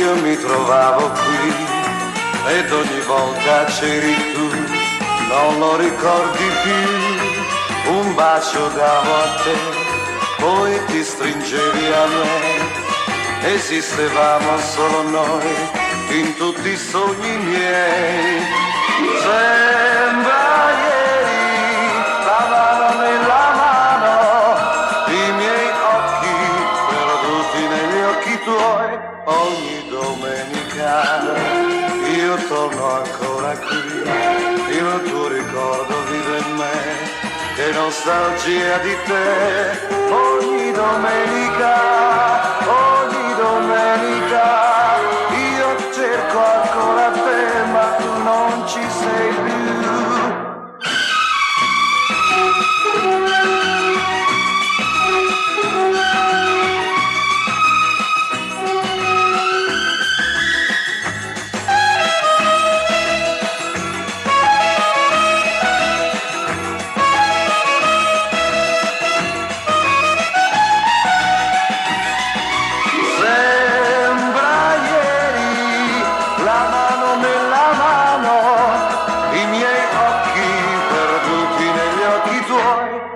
io mi trovavo qui ed ogni volta c'eri tu, non lo ricordi più, un bacio davo a te, poi ti stringevi a me, esistevamo solo noi in tutti i sogni miei, sembra ieri la mano nella mano, i miei occhi perduti negli occhi tuoi, ogni domenica io torno ancora qui, il tuo ricordo vive in me, che nostalgia di te, ogni domenica, io cerco ancora te, ma tu non ci sei più.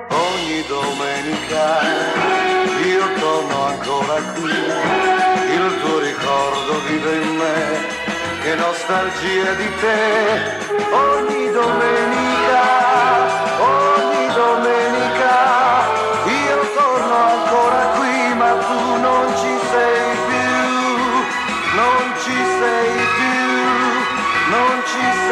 Ogni domenica io torno ancora qui, il tuo ricordo vive in me, che nostalgia di te, ogni domenica io torno ancora qui, ma tu non ci sei più, non ci sei più, non ci sei più.